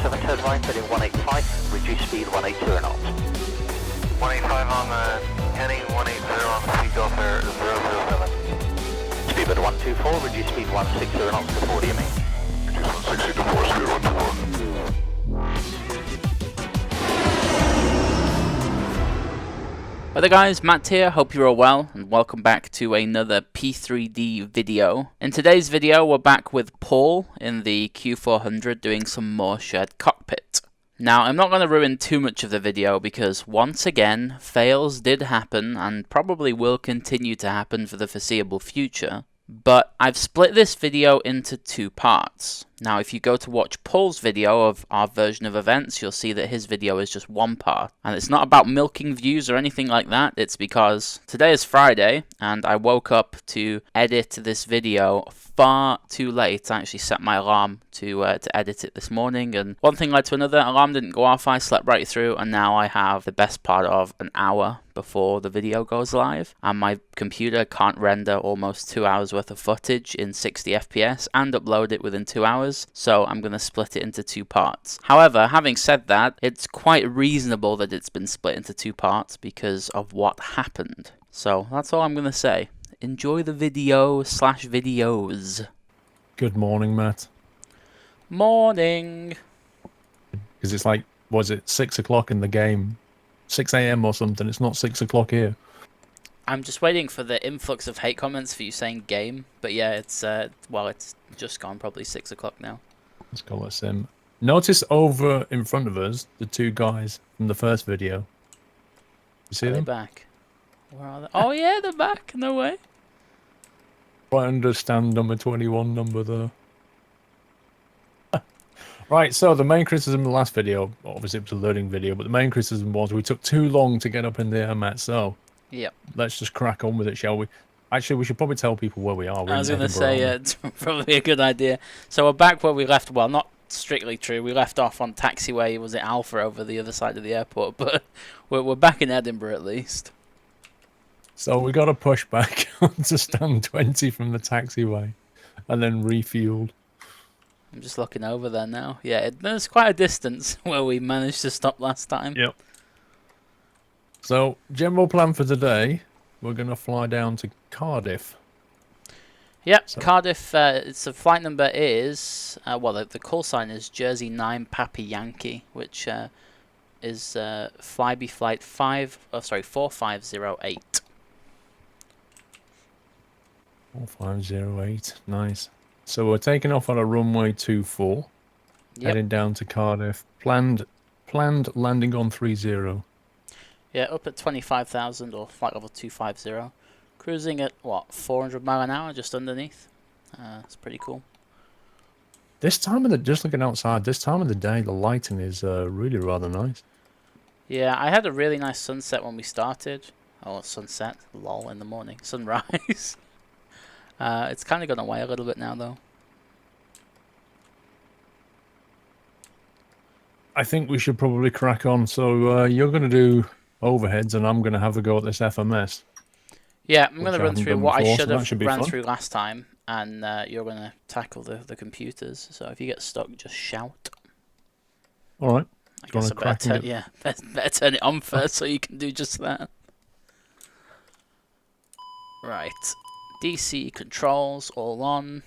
27 turn right, heading 185, reduce speed 180 knots. 185 on the heading, 180 on the Takeoff Air 007. Speedbird 124, reduce speed 160 knots to 40 me. Reduce 160 to 4, speed 124. Hi there guys, Matt here, hope you're all well, and welcome back to another P3D video. In today's video, we're back with Paul in the Q400 doing some more Shared Cockpit. Now, I'm not going to ruin too much of the video because, once again, fails did happen and probably will continue to happen for the foreseeable future. But I've split this video into two parts. Now, if you go to watch Paul's video of our version of events, you'll see that his video is just one part. And it's not about milking views or anything like that. It's because today is Friday, and I woke up to edit this video far too late. I actually set my alarm to edit it this morning, and one thing led to another. Alarm didn't go off, I slept right through, and now I have the best part of an hour before the video goes live, and my computer can't render almost 2 hours worth of footage in 60 FPS and upload it within 2 hours, so I'm going to split it into two parts. However, having said that, it's quite reasonable that it's been split into two parts because of what happened. So that's all I'm going to say. Enjoy the video / videos. Good morning, Matt. Morning. Because it's like, was it 6 o'clock in the game? 6 AM or something. It's not 6 o'clock here. I'm just waiting for the influx of hate comments for you saying game, but yeah, it's well, it's just gone, probably 6 o'clock now. Let's call it sim. Notice over in front of us the two guys from the first video. You see Are they them? back? Where are they? Oh yeah, they're back. No way. I understand number 21 number there. Right, so the main criticism in the last video, obviously it was a learning video, but the main criticism was we took too long to get up in the air, Matt, so Yep. let's just crack on with it, shall we? Actually, we should probably tell people where we are. I was going to say, it's probably a good idea. So we're back where we left, well, not strictly true, we left off on taxiway, was it Alpha over the other side of the airport, but we're back in Edinburgh at least. So we got a pushback to stand 20 from the taxiway and then refueled. I'm just looking over there now. Yeah, there's quite a distance where we managed to stop last time. Yep. So, general plan for today, we're going to fly down to Cardiff. Yep, So- Cardiff, the flight number is, well, the call sign is Jersey 9 Pappy Yankee, which is Flybe Flight 4508. 4508, nice. So we're taking off on a runway 24, heading down to Cardiff. Planned landing on 30. Yeah, up at 25,000 or flight level 250. Cruising at, what, 400 mile an hour just underneath. It's pretty cool. This time of the, just looking outside, this time of the day, the lighting is really rather nice. Yeah, I had a really nice sunset when we started. Oh, sunset, lol, in the morning. Sunrise. It's kind of gone away a little bit now, though. I think we should probably crack on. So you're going to do overheads and I'm going to have a go at this FMS. Yeah, I'm going Which to I run haven't through done what I before, should so that have should be ran fun. through last time, and you're going to tackle the computers. So if you get stuck, just shout. All right. I Do you guess wanna crack and better turn it on first so you can do just that. Right. DC controls all on.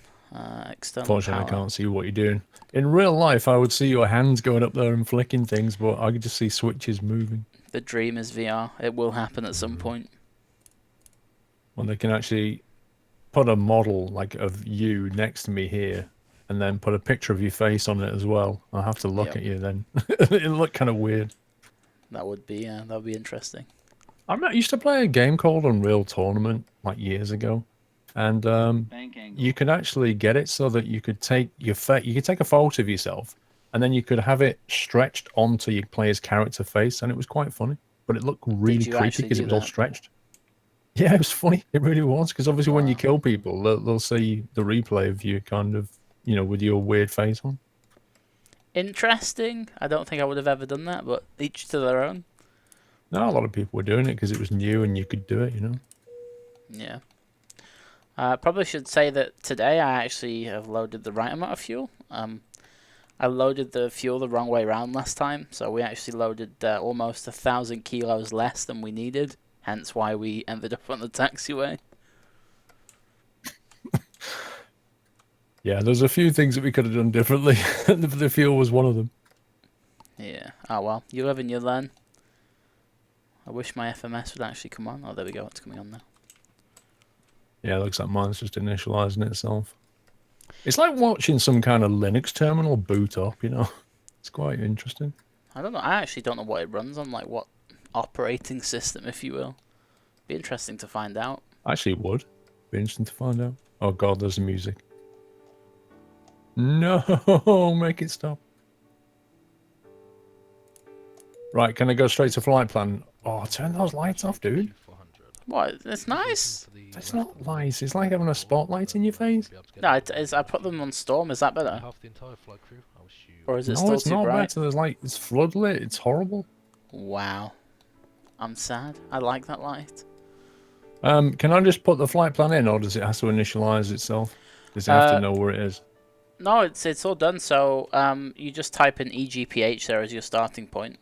External Fortunately, I power. can't see what you're doing. In real life, I would see your hands going up there and flicking things, but I could just see switches moving. The dream is VR. It will happen at some point. When they can actually put a model like of you next to me here, and then put a picture of your face on it as well. I'll have to look Yep. at you then. It'll look kind of weird. That would be interesting. I used to play a game called Unreal Tournament like years ago, and you could actually get it so that you could take you could take a photo of yourself, and then you could have it stretched onto your player's character face, and it was quite funny. But it looked really you creepy actually because it do was all that? stretched. Yeah, it was funny. It really was, because obviously when you Wow. kill people, they'll see the replay of you kind of, you know, with your weird face on. Interesting. I don't think I would have ever done that, but each to their own. No, a lot of people were doing it because it was new and you could do it, you know. Yeah. Probably should say that today I actually have loaded the right amount of fuel. I loaded the fuel the wrong way around last time, so we actually loaded almost 1,000 kilos less than we needed, hence why we ended up on the taxiway. Yeah, there's a few things that we could have done differently. The fuel was one of them. Yeah, oh well, you live and you learn. I wish my FMS would actually come on. Oh, there we go, it's coming on now. Yeah, it looks like mine's just initializing itself. It's like watching some kind of Linux terminal boot up, you know? It's quite interesting. I don't know, I actually don't know what it runs on, like what operating system, if you will. Be interesting to find out. Actually, it would. Be interesting to find out. Oh god, there's the music. No, make it stop. Right, can I go straight to flight plan? Oh, turn those lights off, dude. What? It's nice. It's not nice. It's like having a spotlight in your face. No, I put them on storm. Is that better? Or is it No, still it's too not bright? better. There's like it's floodlit. It's horrible. Wow. I'm sad. I like that light. Can I just put the flight plan in, or does it have to initialize itself? Does it have to know where it is? No, it's all done. So you just type in EGPH there as your starting point.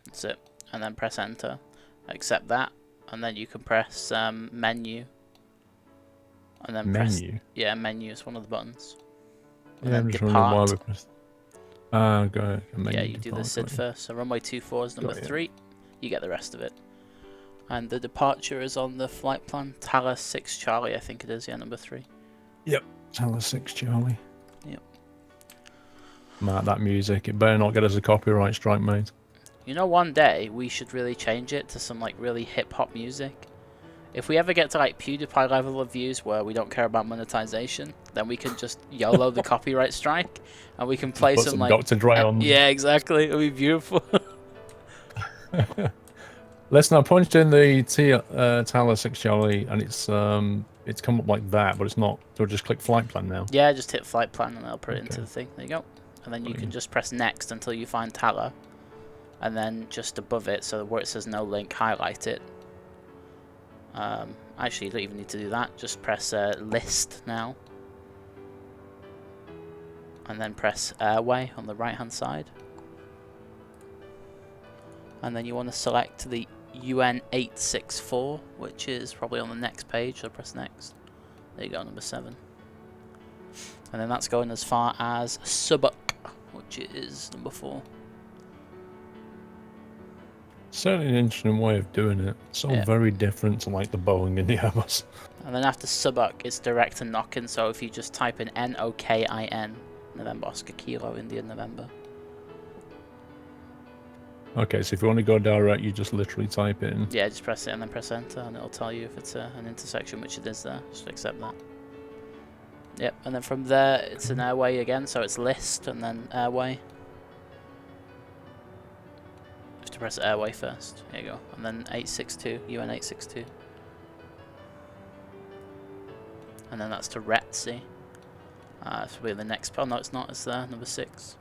That's it. And then press enter. Accept that. And then you can press menu. And then Menu? Yeah, menu is one of the buttons. And Yeah, then I'm just wondering why depart. we pressed. Ah, go. Yeah, you do the SID first. So runway 24 is number 3. You get the rest of it. And the departure is on the flight plan. Tala 6 Charlie, I think it is. Yeah, number 3. Yep. Tala 6 Charlie. Yep. Matt, that music. It better not get us a copyright strike, mate. You know, one day we should really change it to some like really hip hop music. If we ever get to like PewDiePie level of views where we don't care about monetization, then we can just YOLO the copyright strike, and we can play Put some some like Dr. Dre on. Yeah, exactly. It'll be beautiful. Listen, I punched in the Tala 6 Charlie, and it's come up like that, but it's not. So just click flight plan now. Yeah, just hit flight plan and I'll put it into the thing. There you go. And then you can just press next until you find Tala. And then just above it, so where it says no link, highlight it. Actually, you don't even need to do that. Just press list now. And then press airway on the right hand side. And then you want to select the UN864, which is probably on the next page, so press next. There you go, number 7. And then that's going as far as Subuk, which is number 4. Certainly an interesting way of doing it. So very different to like the Boeing and the Airbus. And then after Subuk, it's direct to Nokin, so if you just type in NOKIN, November Oscar Kilo India November. Okay, so if you want to go direct, you just literally type in. Yeah, just press it and then press enter, and it'll tell you if it's an intersection, which it is there. Just accept that. Yep, and then from there, it's an airway again, so it's list and then airway. To press airway first. There you go. And then 862, UN 862. And then that's to RETC. This will be the next. Oh no, it's not. It's there, number 6.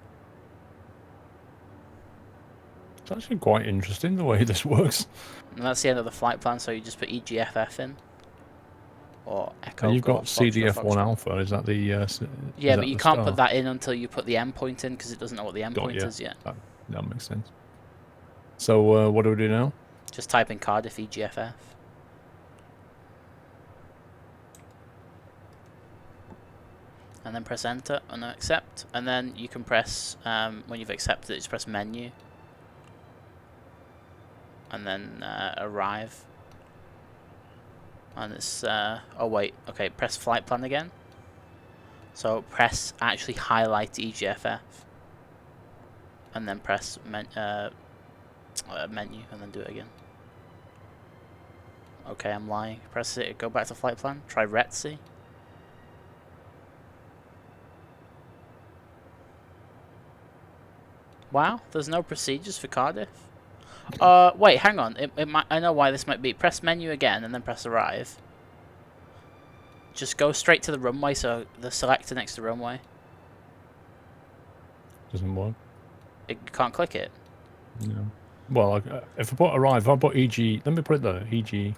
It's actually quite interesting the way this works. And that's the end of the flight plan. So you just put EGFF in, or Echo. And you've got Golf, Foxtrot, CDF1 Alpha. Is that the? Yeah, but you can't put that in until you put the endpoint in because it doesn't know what the endpoint is yet. That makes sense. So what do we do now? Just type in Cardiff EGFF. And then press enter and then accept. And then you can press, when you've accepted it, just press menu. And then arrive. And it's, oh wait, okay, press flight plan again. So press, actually highlight EGFF. And then press menu and then do it again. Okay, I'm lying. Press it, go back to flight plan. Try RETC. Wow, there's no procedures for Cardiff. Wait, hang on. It might. I know why this might be. Press menu again and then press arrive. Just go straight to the runway, so the selector next to runway. Doesn't work. You can't click it. No. Well, if I put arrive, if I put EG, let me put it there. EG.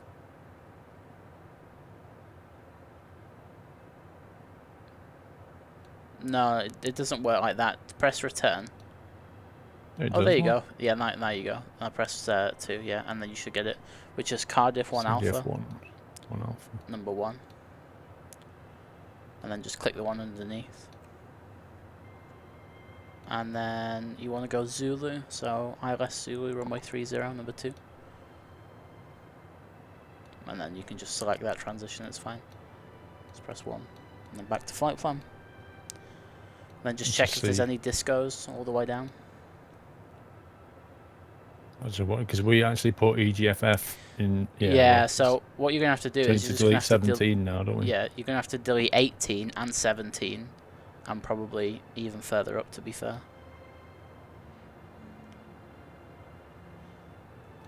No, it doesn't work like that. Press return. It Oh, does there you work. go. Yeah, now you go. I press 2, yeah, and then you should get it, which is Cardiff 1 Alpha, CDF 1 Alpha. number 1. And then just click the one underneath. And then you want to go Zulu, so ILS Zulu, runway 30, number 2. And then you can just select that transition, it's fine. Just press 1. And then back to flight plan. And then just check if there's any discos all the way down. Because we actually put EGFF in. Yeah, so what you're going to have to do so is to you're just delete going to have to 17 now, don't we? Yeah, you're going to have to delete 18 and 17, and probably even further up, to be fair.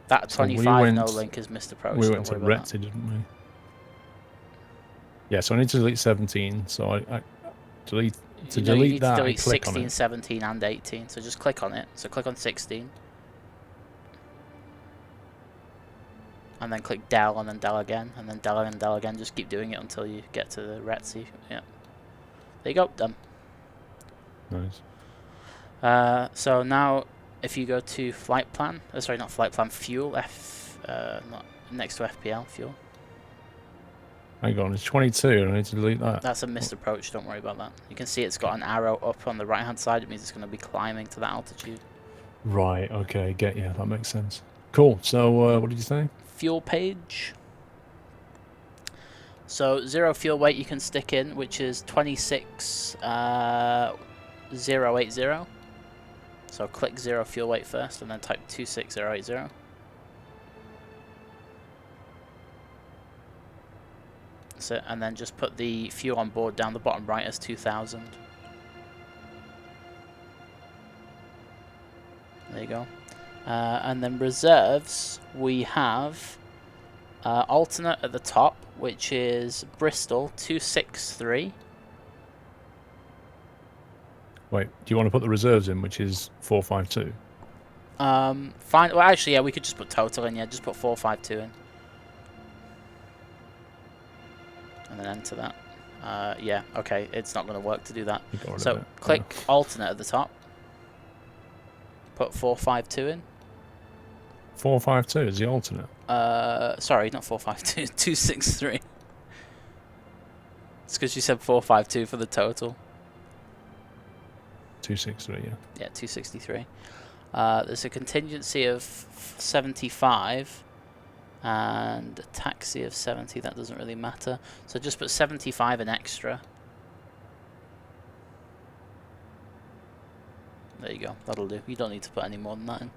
That 25 no link is missed approach. We went to RETRACT, didn't we? Yeah, so I need to delete 17. So I delete to you delete need that. to delete I click 16, on it. 17, and 18. So just click on it. So click on 16, and then click del, and then del again, and then del and del again. Just keep doing it until you get to the RETC. Yeah. There you go. Done. Nice. So now, if you go to flight plan, sorry, not flight plan, fuel, not next to FPL, fuel. Hang on, it's 22. I need to delete that. That's a missed approach, don't worry about that. You can see it's got an arrow up on the right hand side, it means it's going to be climbing to that altitude. Right, okay, get you. That makes sense. Cool, so what did you say? Fuel page. So 0 fuel weight you can stick in, which is 26080. So click 0 fuel weight first and then type 26080. That's it, and then just put the fuel on board down the bottom right as 2000. There you go. And then reserves, we have alternate at the top, which is Bristol 263. Wait, do you want to put the reserves in, which is 452? Fine. Well, actually, yeah, we could just put total in. Yeah, just put 452 in, and then enter that. Yeah, okay. It's not going to work to do that. So click alternate at the top. Put 452 in. 452 is the alternate. Sorry, not 452. 263. It's because you said 452 for the total. 263, yeah. Yeah, 263. There's a contingency of 75 and a taxi of 70. That doesn't really matter. So just put 75 in extra. There you go. That'll do. You don't need to put any more than that in.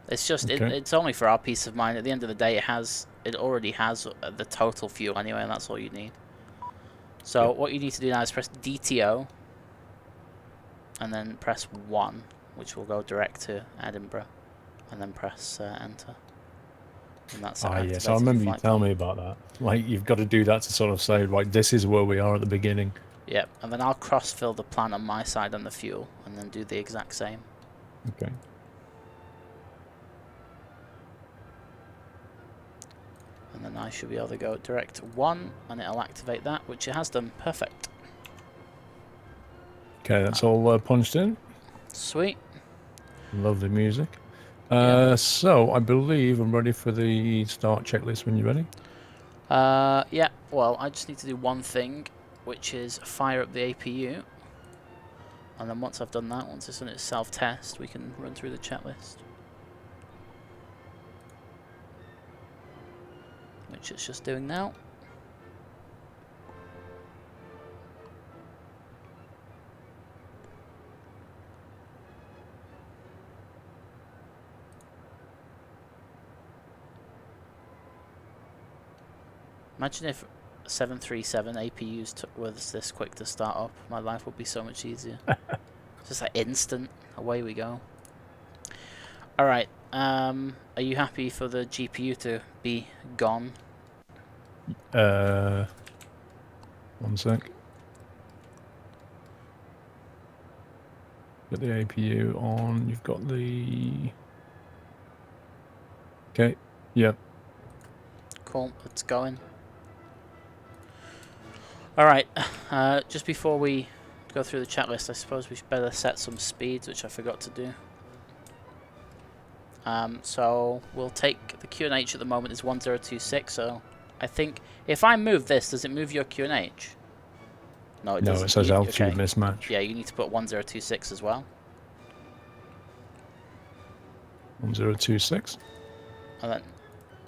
It's just Okay. it's only for our peace of mind. At the end of the day, it already has the total fuel anyway, and that's all you need. So what you need to do now is press DTO. And then press 1, which will go direct to Edinburgh, and then press enter. And that's yes, I remember you telling me about that. Like, you've got to do that to sort of say, like, this is where we are at the beginning. Yep, and then I'll cross-fill the plan on my side on the fuel, and then do the exact same. Okay. And then I should be able to go direct to 1, and it'll activate that, which it has done. Perfect. Okay, that's all punched in. Sweet. Lovely music. Yeah. So, I believe I'm ready for the start checklist when you're ready. Yeah, well, I just need to do one thing, which is fire up the APU. And then once I've done that, once it's done its self-test, we can run through the checklist. Which it's just doing now. Imagine if 737 APUs was this quick to start up. My life would be so much easier. It's just like instant. Away we go. Alright. Are you happy for the GPU to be gone? 1 sec. Get the APU on. You've got the... Okay. Yep. Cool. It's going. Alright, just before we Go through the checklist. I suppose we should better set some speeds, which I forgot to do. So we'll take the QNH at the moment is 1026. So I think if I move this, does it move your QNH? No, it doesn't. No, it says altitude okay. mismatch. Yeah, you need to put 1026 as well. 1026. And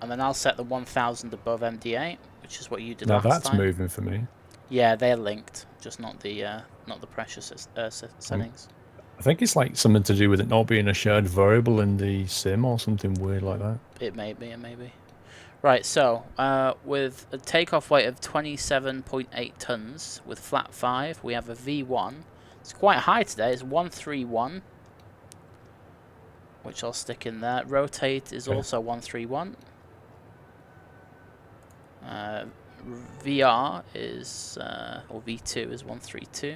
then I'll set the 1000 above MD8, which is what you did Now last that's time. moving for me. Yeah, they're linked, just not the pressure settings. I think it's like something to do with it not being a shared variable in the sim or something weird like that. It may be, it may be. Right, so with a takeoff weight of 27.8 tons with flat 5, we have a V1. It's quite high today. It's 131, which I'll stick in there. Rotate is also 131. VR is, or V2 is 132.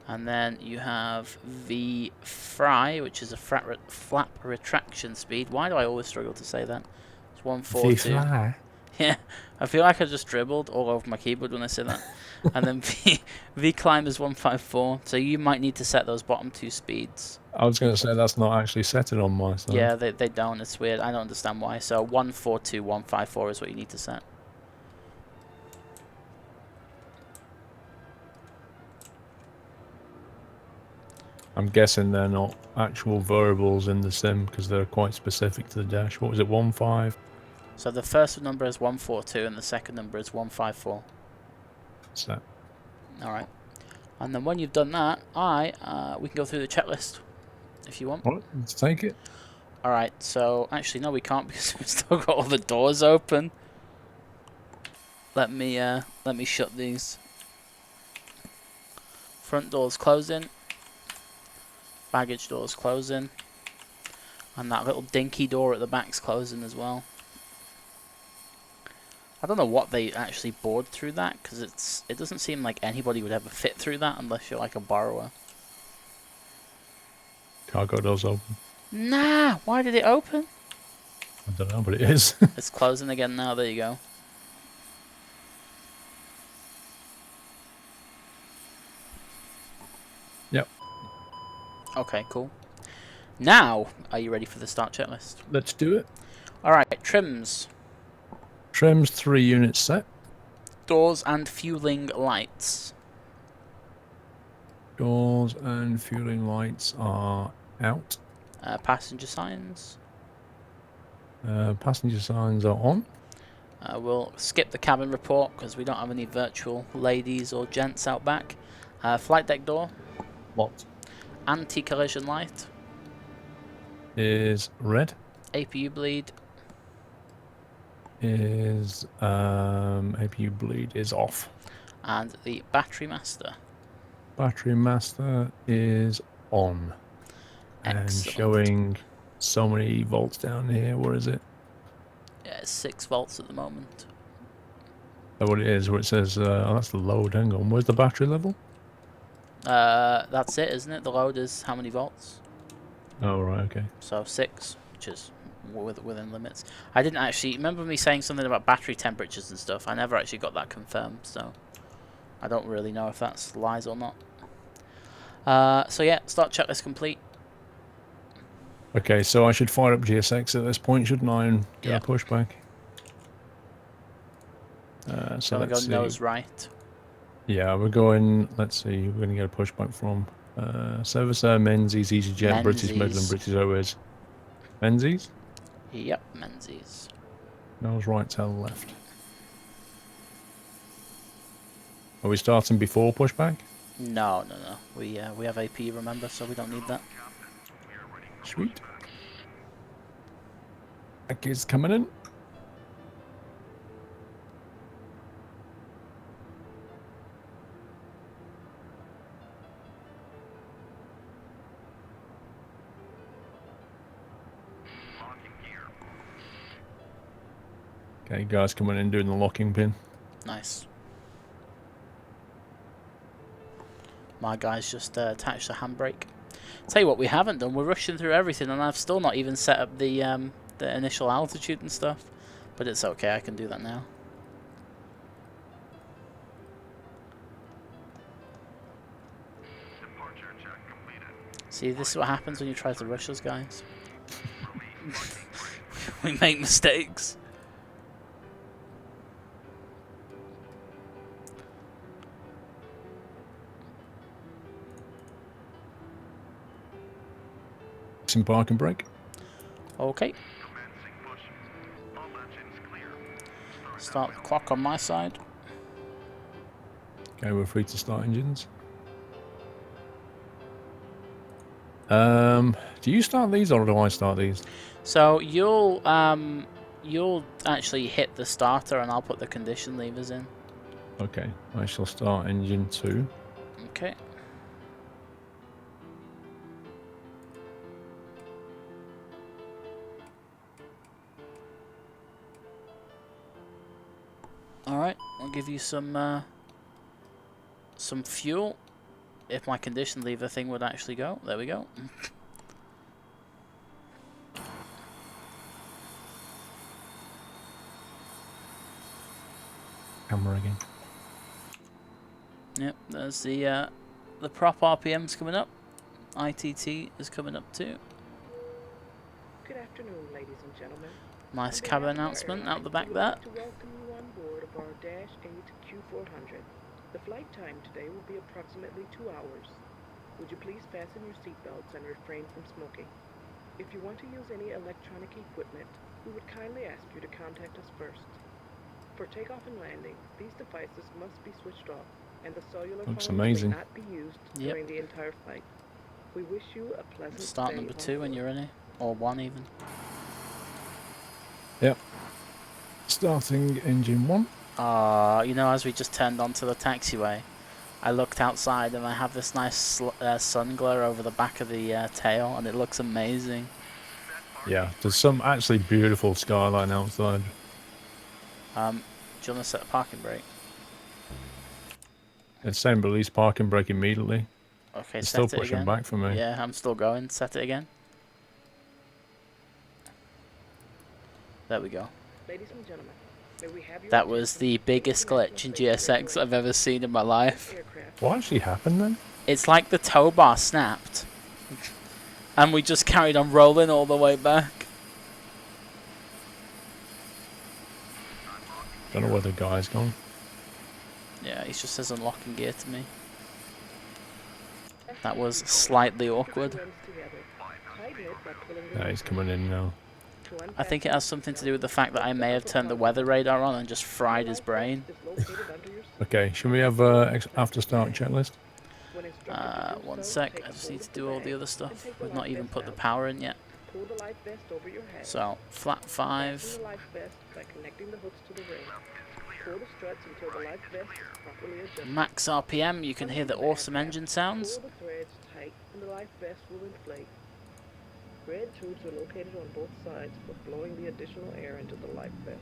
And then you have V fry, which is a flap retraction speed. Why do I always struggle to say that? It's 142. V-fly. Yeah, I feel like I just dribbled all over my keyboard when I say that. And then V climb is 154. So you might need to set those bottom two speeds. I was going to say that's not actually set it on my side. Yeah, they don't. It's weird. I don't understand why. So 142, 154 is what you need to set. I'm guessing they're not actual variables in the sim because they're quite specific to the dash. What was it, 1.5? So the first number is 142 and the second number is 154. Set. Alright. And then when you've done that, we can go through the checklist if you want. Alright, let's take it. Alright, so actually no we can't because we've still got all the doors open. Let me shut these. Front doors closing. Baggage doors closing. And that little dinky door at the back's closing as well. I don't know what they actually bored through that, because it doesn't seem like anybody would ever fit through that unless you're like a borrower. Cargo doors open. Nah, why did it open? I don't know, but it is. It's closing again now, there you go. Yep. Okay, cool. Now, are you ready for the start checklist? Let's do it. Alright, trims. Trims 3 units set. Doors and fueling lights. Doors and fueling lights are out. Passenger signs. Passenger signs are on. We'll skip the cabin report because we don't have any virtual ladies or gents out back. Flight deck door. What? Anti-collision light. Is red. APU bleed. Is APU bleed is off. And the battery master. Battery master is on. Excellent. And showing so many volts down here. Where is it? Yeah, it's 6 volts at the moment. Is that what it is? Where it says, oh, that's the load. Hang on. Where's the battery level? That's it, isn't it? The load is how many volts? Oh, right, okay. So 6, which is within limits. I didn't actually remember me saying something about battery temperatures and stuff. I never actually got that confirmed, so I don't really know if that's lies or not. So yeah, start checklist complete. Okay, so I should fire up GSX at this point, shouldn't I, and get a pushback? So we let's go see. nose right. Yeah, we're going, let's see, we're going to get a pushback from Service Air, Menzies, EasyJet, British Midland, British Airways. Menzies? Yep, Menzies. Nose right, tail left. Are we starting before pushback? No. We have AP, remember, so we don't need that. Sweet. Back is coming in. Okay, guys coming in doing the locking pin. Nice. My guy's just attached the handbrake. Tell you what we haven't done, we're rushing through everything and I've still not even set up the initial altitude and stuff. But it's okay, I can do that now. See, this is what happens when you try to rush us, guys. We make mistakes. Some park and brake. Okay. Start the clock on my side. Okay, we're free to start engines. Do you start these or do I start these? So you'll actually hit the starter and I'll put the condition levers in. Okay, I shall start engine 2. Okay. Alright, I'll give you some fuel. If my condition lever thing would actually go. There we go. Camera again. Yep, there's the prop RPM's coming up. ITT is coming up too. Good afternoon, ladies and gentlemen. Nice cabin announcement out the back there. To welcome you on board of our Dash 8 Q400. The flight time today will be approximately 2 hours. Would you please fasten your seatbelts and refrain from smoking? If you want to use any electronic equipment, we would kindly ask you to contact us first. For takeoff and landing, these devices must be switched off, and the cellular Looks phones amazing. may not be used during the entire flight. We wish you a pleasant Start stay number on 2 when board. you're ready. Or 1 even. Yep. Starting engine 1. You know, as we just turned onto the taxiway, I looked outside and I have this nice sun glare over the back of the tail, and it looks amazing. Yeah, there's some actually beautiful skyline outside. Do you want to set a parking brake? It's saying release parking brake immediately. Okay, It's set still it pushing again. back for me. Yeah, I'm still going. Set it again. There we go. Ladies and gentlemen, may we have your That was attention? the biggest glitch in GSX I've ever seen in my life. Aircraft. What actually happened then? It's like the tow bar snapped. And we just carried on rolling all the way back. Don't know where the guy's gone. Yeah, he just says unlocking gear to me. That was slightly awkward. Yeah, he's coming in now. I think it has something to do with the fact that I may have turned the weather radar on and just fried his brain. Okay, should we have after start checklist? 1 sec, I just need to do all the other stuff. We've not even put the power in yet. So, flat 5. Max RPM, you can hear the awesome engine sounds. Red tubes are located on both sides for blowing the additional air into the life vest.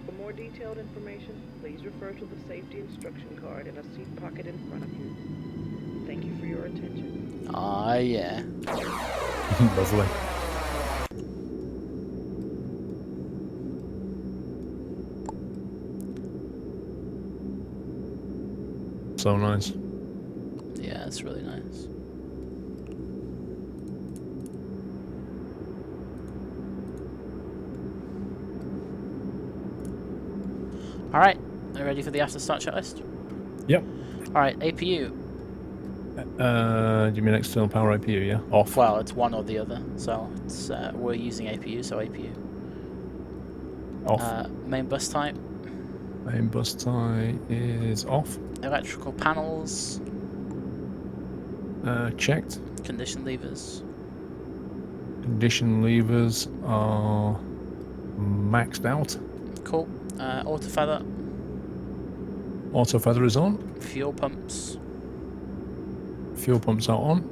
For more detailed information, please refer to the safety instruction card in a seat pocket in front of you. Thank you for your attention. Ah, yeah. Lovely. So nice. Yeah, it's really nice. Alright, are you ready for the after start checklist? Yep. Alright, APU. Do you mean external power APU, yeah? Off. Well, it's one or the other, so it's we're using APU, so APU. Off. Main bus type. Main bus tie is off. Electrical panels. Checked. Condition levers. Condition levers are maxed out. Cool. Auto feather. Auto feather is on. Fuel pumps. Fuel pumps are on.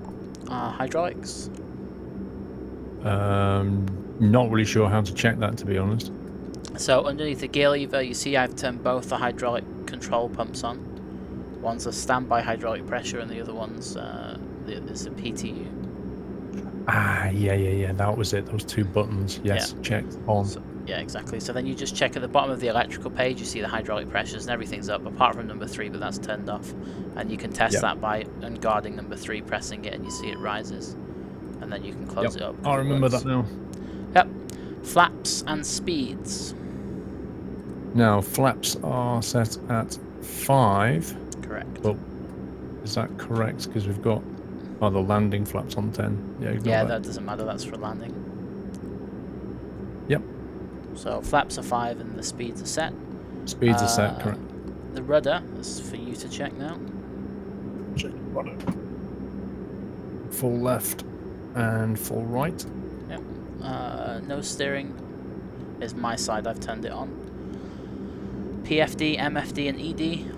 Hydraulics. Not really sure how to check that, to be honest. So underneath the gear lever, you see I've turned both the hydraulic control pumps on. One's a standby hydraulic pressure, and the other one's it's a PTU. Ah, yeah. That was it. Those two buttons. Yes, Yeah. checked on. Yeah, exactly. So then you just check at the bottom of the electrical page, you see the hydraulic pressures and everything's up, apart from number 3, but that's turned off. And you can test that by unguarding number 3, pressing it, and you see it rises. And then you can close it up. I remember that now. Yep. Flaps and speeds. Now, flaps are set at 5. Correct. But is that correct? Because we've got the landing flaps on 10. Yeah, Yeah, that doesn't matter, that's for landing. Yep. So flaps are 5 and the speeds are set. Speeds are set, correct. The rudder is for you to check now. Check rudder. Full left and full right. Yep. Nose steering is my side, I've turned it on. PFD, MFD and ED.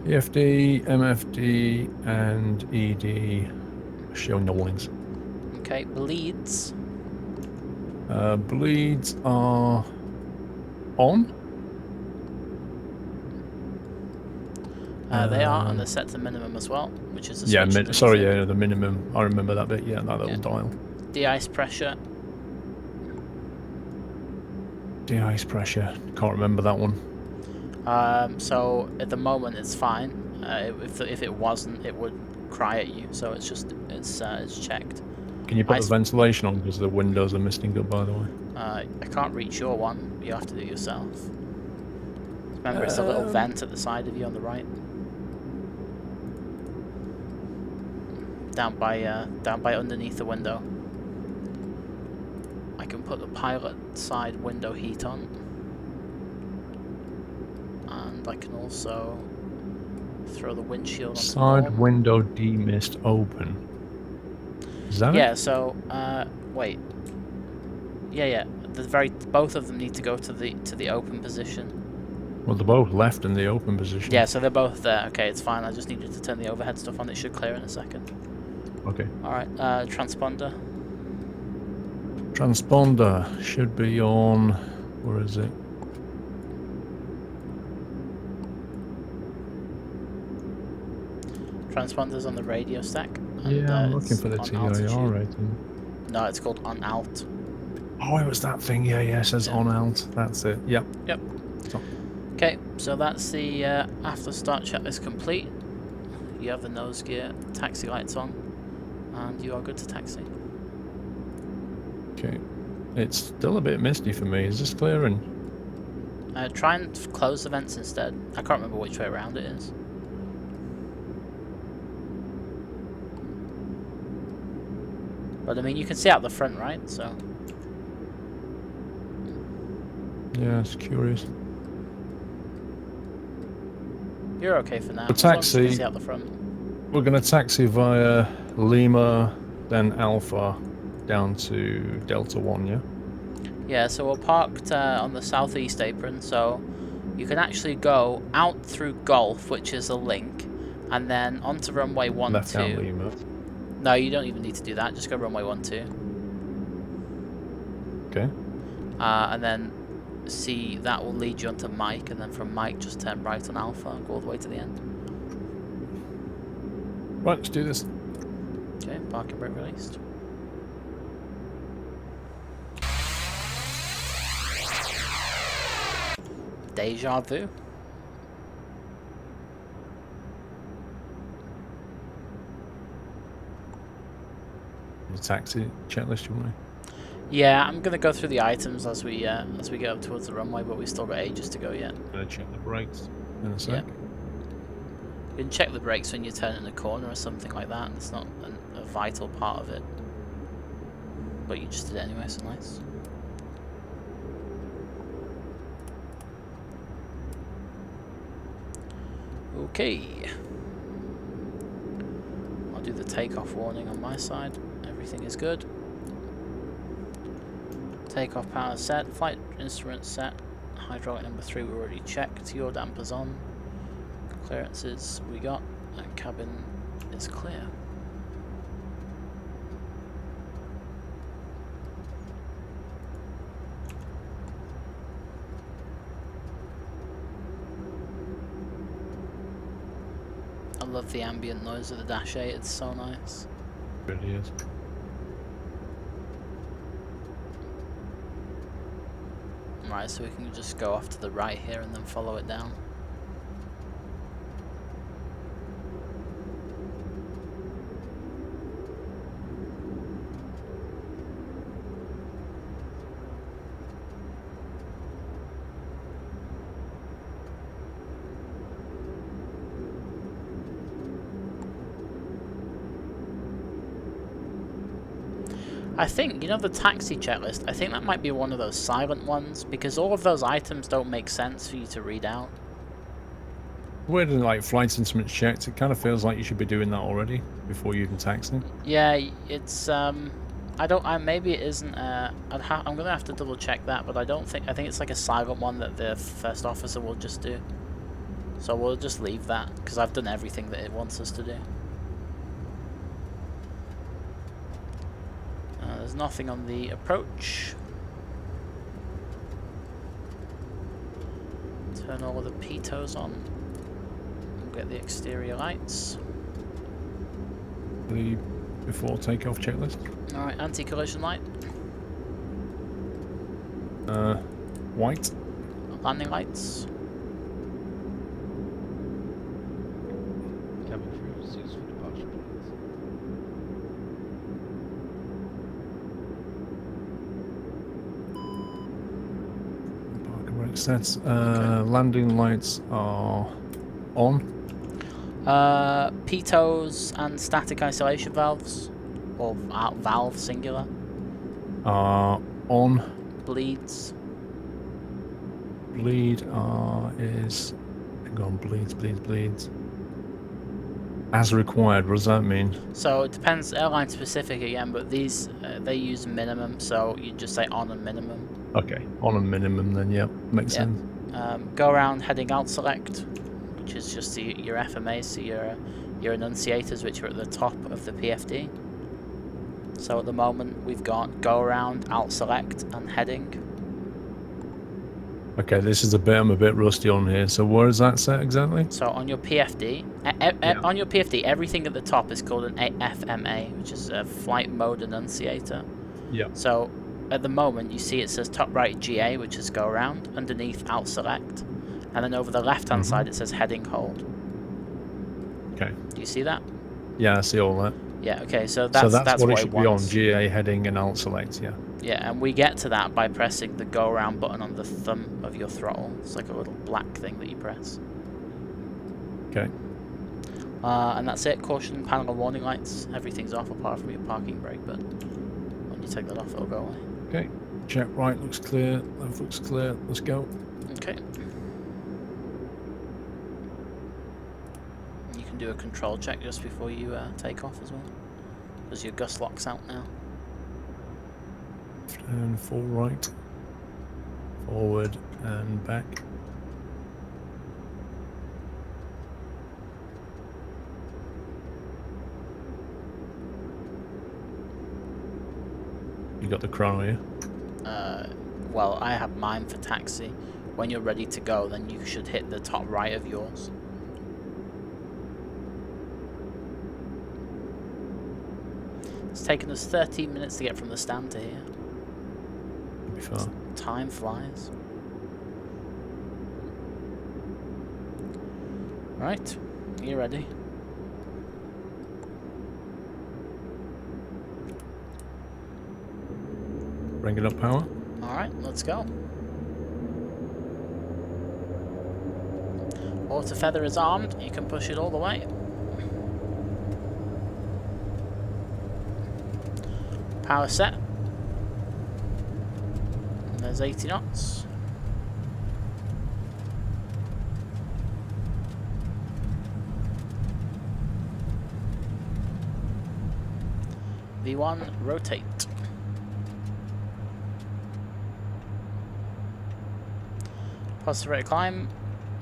PFD, MFD and ED showing the warnings. Okay, bleeds. Bleeds are on. They are, and they're set to minimum as well, which is a yeah. switch Sorry, yeah, the minimum. I remember that bit. Yeah, that little dial. De-ice pressure. De-ice pressure. Can't remember that one. So at the moment it's fine. If it wasn't, it would cry at you. So it's just it's checked. Can you put the ventilation on because the windows are misting up, by the way? I can't reach your one. You have to do it yourself. Remember, it's a little vent at the side of you on the right. Down by underneath the window. I can put the pilot side window heat on. And I can also throw the windshield on. Side window demist open. Is that yeah, it? so wait. Yeah. Both of them need to go to the open position. Well, they're both left in the open position. Yeah, so they're both there. Okay, it's fine. I just needed to turn the overhead stuff on. It should clear in a second. Okay. Alright, transponder. Transponder should be on. Where is it? Transponder's on the radio stack. And, Yeah, I'm looking it's for the on TIR altitude. rating. No, it's called on alt. Oh, it was that thing. Yeah, it says on alt. That's it. Yep. Yep. Okay, so that's the after start checklist complete. You have the nose gear, taxi lights on, and you are good to taxi. Okay. It's still a bit misty for me. Is this clearing? Try and close the vents instead. I can't remember which way around it is. But I mean, you can see out the front, right? So. Yeah, it's curious. You're okay for now. The as long as you can taxi. see out the front. We're going to taxi via Lima, then Alpha, down to Delta 1, yeah? Yeah, so we're parked on the southeast apron, so you can actually go out through Golf, which is a link, and then onto runway 12. Left down Lima. No, you don't even need to do that, just go runway 12. Okay. And then see, that will lead you onto Mike, and then from Mike just turn right on Alpha and go all the way to the end. Right, let's do this. Okay, parking brake released. Deja vu. The taxi checklist, you want me? Yeah, I'm gonna go through the items as we get up towards the runway, but we still got ages to go yet. Gonna check the brakes in a sec. Yeah. You can check the brakes when you turn in a corner or something like that. It's not a vital part of it, but you just did it anyway, so nice. Okay. I'll do the takeoff warning on my side. Everything is good. Takeoff power set, flight instruments set, hydraulic number 3 we already checked, your dampers on, clearances we got, and cabin is clear. I love the ambient noise of the Dash 8, it's so nice. It really is. Right, so we can just go off to the right here and then follow it down. I think, you know, the taxi checklist, I think that might be one of those silent ones, because all of those items don't make sense for you to read out. Weird than like flight instruments checked, it kind of feels like you should be doing that already before you even taxi. Yeah, it's, maybe it isn't, I'm gonna have to double check that, but I think it's like a silent one that the first officer will just do. So we'll just leave that, because I've done everything that it wants us to do. There's nothing on the approach. Turn all of the pitos on. We'll get the exterior lights. The before takeoff checklist. Alright, anti-collision light. White. Landing lights. Cabin crew, 6 for departure, please. Sets. Landing lights are on. Pitos and static isolation valves, or valve singular. Are on. Bleeds. Bleed is. Hang on, bleeds. As required, what does that mean? So it depends, airline specific again, but these they use minimum, so you just say on a minimum. Okay, on a minimum then, yeah, makes sense. Go around heading out select, which is just your FMAs, so your enunciators, which are at the top of the PFD. So at the moment we've got go around, out select, and heading. Okay, this is I'm a bit rusty on here. So where is that set exactly? So on your PFD, on your PFD, everything at the top is called an FMA, which is a flight mode enunciator. Yeah. So at the moment, you see it says top right GA, which is go around, underneath out select, and then over the left-hand side it says heading hold. Okay. Do you see that? Yeah, I see all that. Yeah. Okay. So that's what it should be on, wants. GA heading and alt select. Yeah. Yeah, and we get to that by pressing the go around button on the thumb of your throttle. It's like a little black thing that you press. Okay. And that's it. Caution panel and warning lights. Everything's off apart from your parking brake, but when you take that off, it'll go away. Okay. Check right looks clear. Left looks clear. Let's go. Okay. You can do a control check just before you take off as well, because your gust lock's out now. And full right. Forward and back. You got the chrono here? Well, I have mine for taxi. When you're ready to go, then you should hit the top right of yours. It's taken us 13 minutes to get from the stand to here. Be far. Time flies. Right, you ready? Bringing up power. Alright, let's go. Auto feather is armed, you can push it all the way. Power set. And there's 80 knots. V1, rotate. Positive rate of climb.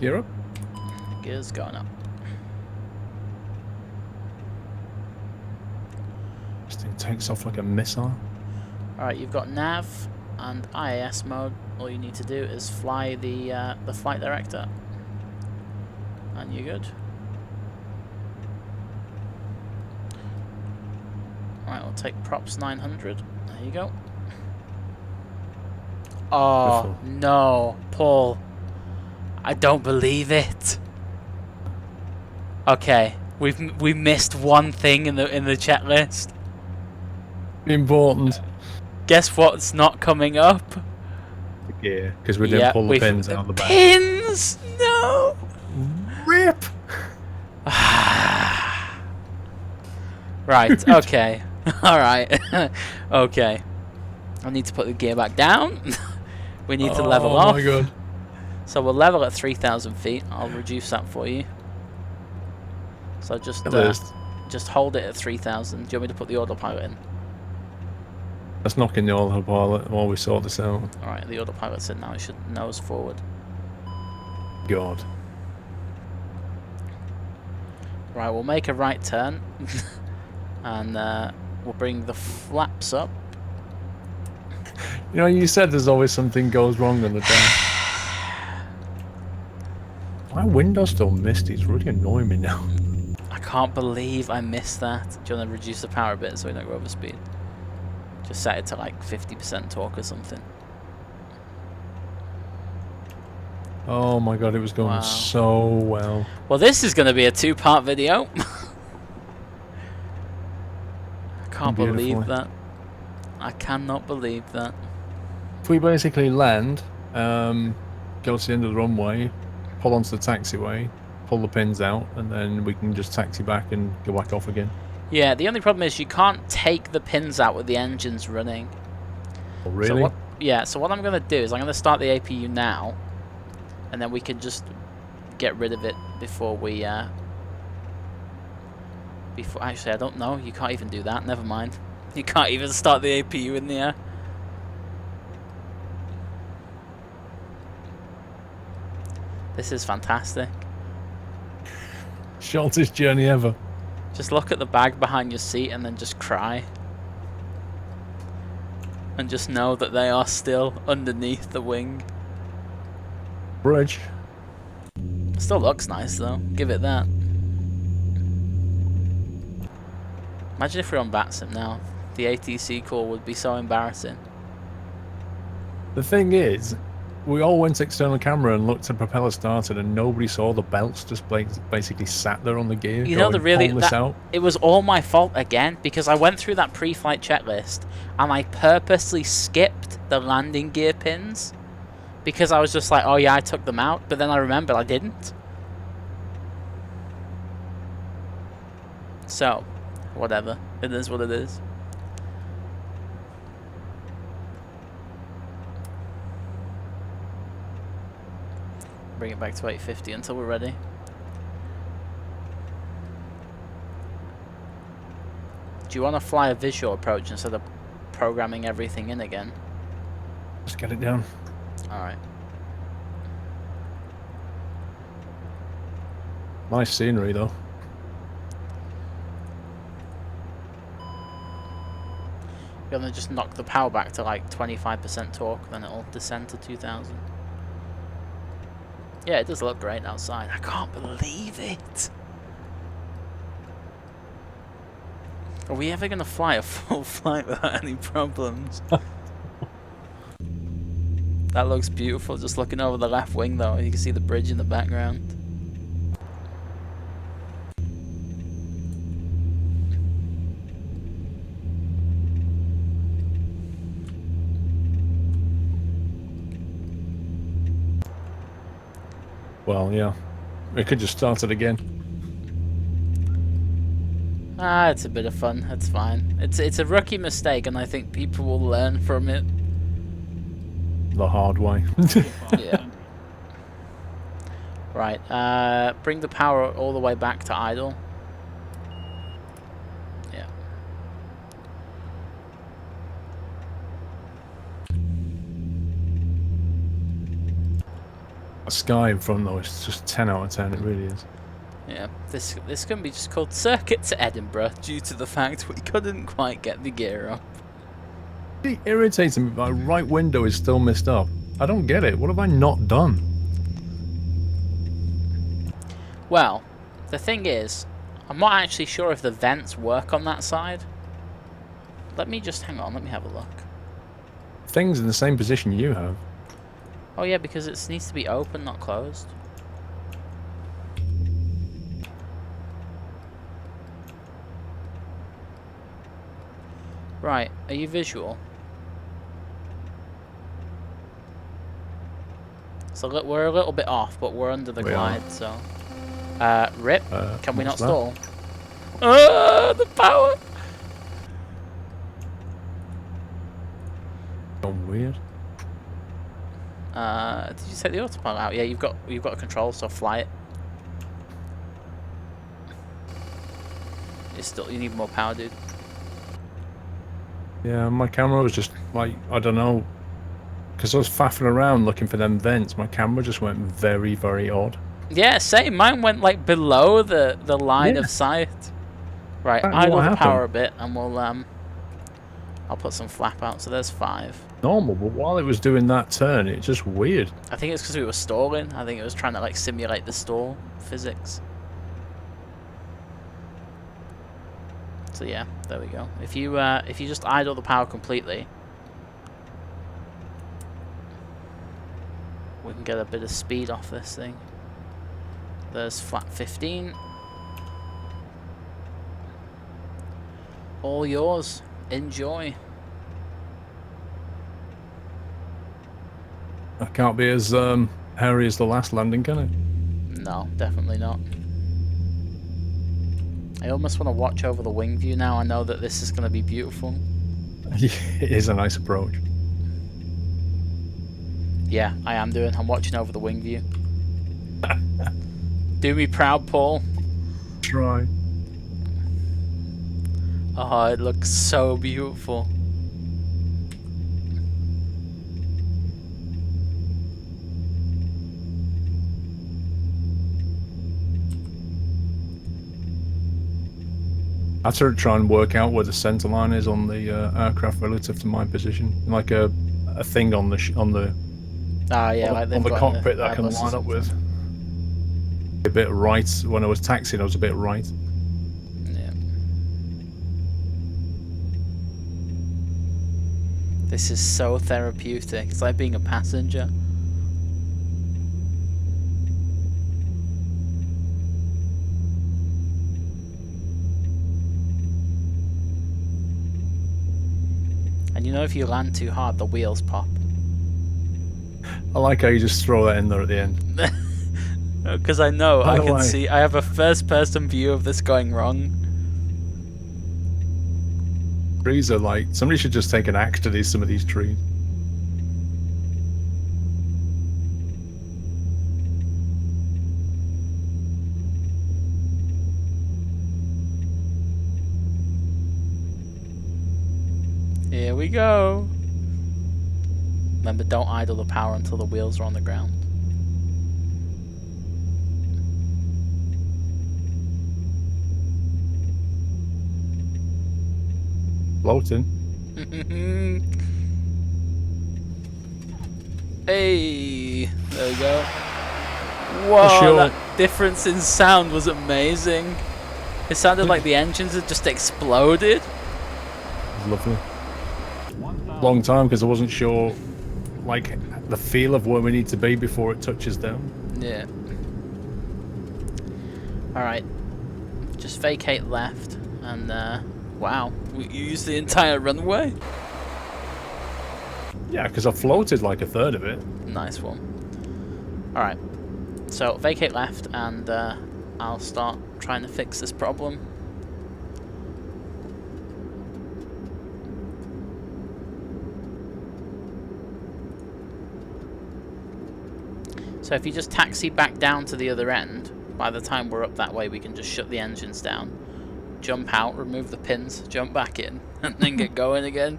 Gear up. Gears going up. This thing takes off like a missile. Alright, you've got nav and IAS mode. All you need to do is fly the flight director. And you're good. Alright, we'll take props 900. There you go. Oh before. no, Paul! I don't believe it. Okay, we missed one thing in the checklist. Important. Guess what's not coming up? Yeah, because we didn't pull the pins out of the back. Pins! No! Rip! Right, okay. Alright. Okay. I need to put the gear back down. We need to level off. Oh my god. So we'll level at 3,000 feet. I'll reduce that for you. So just hold it at 3,000. Do you want me to put the autopilot in? Let's knock in the autopilot while we sort this out. Alright, the autopilot's in now. It should nose forward. God. Right, we'll make a right turn. And we'll bring the flaps up. You know, you said there's always something goes wrong on the dash. My window's still misty. It's really annoying me now. I can't believe I missed that. Do you want to reduce the power a bit so we don't go over speed? Just set it to like 50% torque or something. Oh my god, it was going so well. Well, this is going to be a 2-part video. I can't believe that. I cannot believe that. If we basically land, go to the end of the runway, pull onto the taxiway, pull the pins out, and then we can just taxi back and go back off again. Yeah, the only problem is you can't take the pins out with the engines running. Oh, really? So what I'm going to do is I'm going to start the APU now, and then we can just get rid of it before we... Actually, I don't know. You can't even do that. Never mind. You can't even start the APU in the air. This is fantastic. Shortest journey ever. Just look at the bag behind your seat and then just cry. And just know that they are still underneath the wing. Bridge. Still looks nice though. Give it that. Imagine if we're on VATSIM now. The ATC call would be so embarrassing. The thing is, we all went to external camera and looked at propeller started, and nobody saw the belts just basically sat there on the gear. You know, it was all my fault again, because I went through that pre-flight checklist and I purposely skipped the landing gear pins because I was just like, oh yeah, I took them out, but then I remembered I didn't. So, whatever. It is what it is. Bring it back to 850 until we're ready. Do you want to fly a visual approach instead of programming everything in again? Just get it down. Alright. Nice scenery though. You're gonna just knock the power back to like 25% torque, then it'll descend to 2000. Yeah, it does look great outside. I can't believe it. Are we ever gonna fly a full flight without any problems? That looks beautiful. Just looking over the left wing though, you can see the bridge in the background. Well, yeah. We could just start it again. Ah, it's a bit of fun. It's fine. It's a rookie mistake, and I think people will learn from it. The hard way. Yeah. Right. Bring the power all the way back to idle. Yeah. The sky in front though, it's just 10 out of 10. It really is. Yeah, this can be just called Circuit to Edinburgh due to the fact we couldn't quite get the gear up. It irritates me. My right window is still messed up. I don't get it. What have I not done? Well, the thing is, I'm not actually sure if the vents work on that side. Let me just hang on. Let me have a look. thing's in the same position you have. Oh yeah, because it needs to be open, not closed. Right, are you visual? So we're a little bit off, but we're under the glide, so... Rip, can we not stall? The power! Gone weird. Did you take the autopilot out? Yeah, you've got a control, so fly it. You need more power, dude. Yeah, my camera was just like, I don't know, because I was faffing around looking for them vents. My camera just went very, very odd. Yeah, same. Mine went like below the line of sight. Right, idle the power a bit, and we'll I'll put some flap out. So there's 5. Normal, but while it was doing that turn, it's just weird. I think it's because we were stalling. I think it was trying to like simulate the stall physics. So yeah, there we go. If you just idle the power completely, we can get a bit of speed off this thing. There's flat 15. All yours. Enjoy. That can't be as hairy as the last landing, can it? No, definitely not. I almost want to watch over the wing view now. I know that this is going to be beautiful. It is a nice approach. Yeah, I am doing. I'm watching over the wing view. Do me proud, Paul. Try. Oh, it looks so beautiful. I have to try and work out where the center line is on the aircraft relative to my position, like a thing on the Ah, yeah, like on the cockpit that I can line up with. A bit right when I was taxiing, I was a bit right. Yeah. This is so therapeutic. It's like being a passenger. And you know, if you land too hard, the wheels pop. I like how you just throw that in there at the end. Because I know, I can way, see, I have a first-person view of this going wrong. Trees are like, somebody should just take an axe to some of these trees. Here we go. Remember, don't idle the power until the wheels are on the ground. Floating. Hey, there we go. Whoa, that difference in sound was amazing. It sounded like the engines had just exploded. It was lovely. Long time because I wasn't sure, like, the feel of where we need to be before it touches down. Yeah. Alright. Just vacate left and wow, we used the entire runway. Yeah, because I floated like a third of it. Nice one. Alright. So vacate left and I'll start trying to fix this problem. So if you just taxi back down to the other end, by the time we're up that way we can just shut the engines down, jump out, remove the pins, jump back in, and then get going again.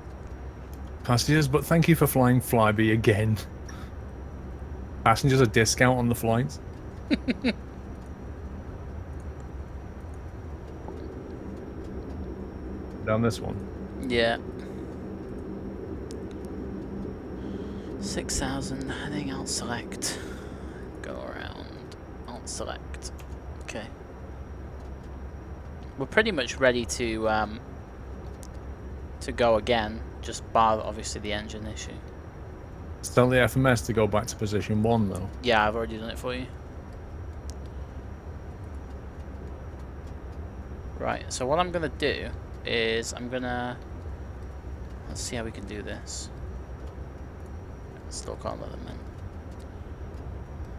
Passengers, but thank you for flying Flyby again. Passengers a discount on the flights. Down this one. Yeah. 6,000, heading out select. Go around, alt select. Okay. We're pretty much ready to go again. just bar obviously the engine issue. Tell the FMS to go back to position 1 though. Yeah, I've already done it for you. Right, so what I'm gonna do is let's see how we can do this. Still can't let them in.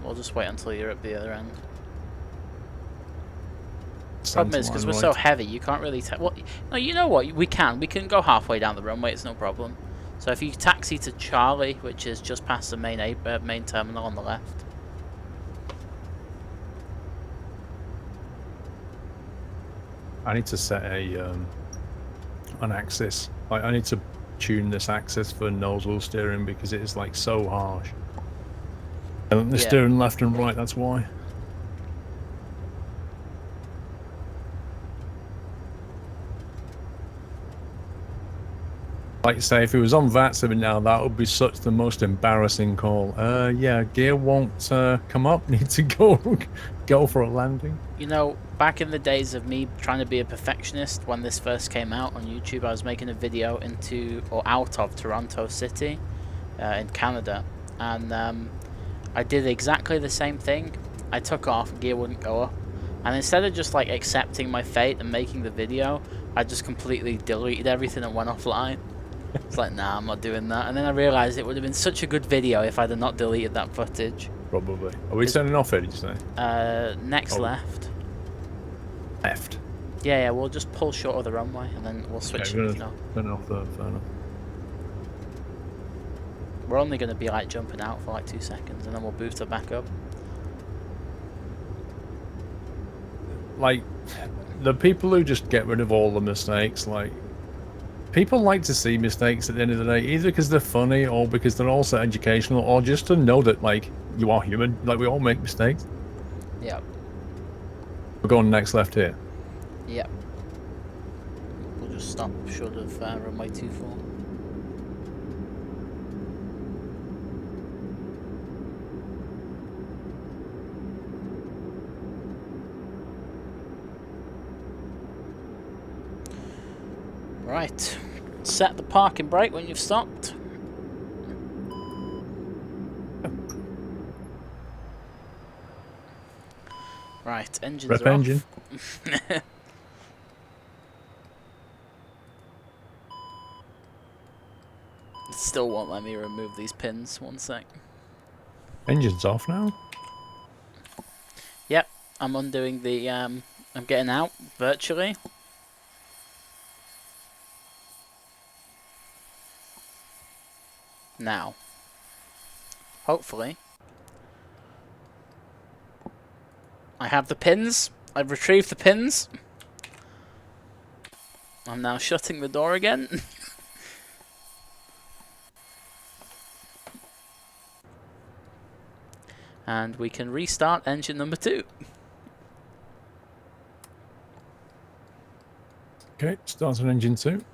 We'll just wait until you're at the other end. Problem is, because we're so heavy, you can't really well, no, you know what? We can go halfway down the runway. It's no problem. So if you taxi to Charlie, which is just past the main terminal on the left. I need to set an axis. Like, I need to tune this axis for nose wheel steering because it is like so harsh. And the steering left and right, that's why. Like say, if it was on VATSIM now, that would be such the most embarrassing call. Yeah, gear won't come up. Need to go for a landing. You know, back in the days of me trying to be a perfectionist, when this first came out on YouTube, I was making a video out of Toronto City, in Canada, and I did exactly the same thing. I took off, gear wouldn't go up, and instead of just like accepting my fate and making the video, I just completely deleted everything and went offline. It's like, nah, I'm not doing that. And then I realised it would have been such a good video if I'd have not deleted that footage. Probably. Are we turning off here, did you say? Next left. Left? Yeah, we'll just pull short of the runway and then we'll switch everything off. Turn off the phone. We're only going to be like jumping out for like 2 seconds and then we'll boost her back up. Like, the people who just get rid of all the mistakes, like, people like to see mistakes at the end of the day, either because they're funny or because they're also educational, or just to know that, like, you are human. Like, we all make mistakes. Yep. We're going next left here. Yep. We'll just stop short of runway 24. Right, set the parking brake when you've stopped. Right, engines Rep are off. engine. It still won't let me remove these pins. 1 sec. Engine's off now? Yep, I'm undoing the, I'm getting out, virtually. Now, hopefully, I have the pins. I've retrieved the pins. I'm now shutting the door again. And we can restart engine number 2. Okay, start on engine 2.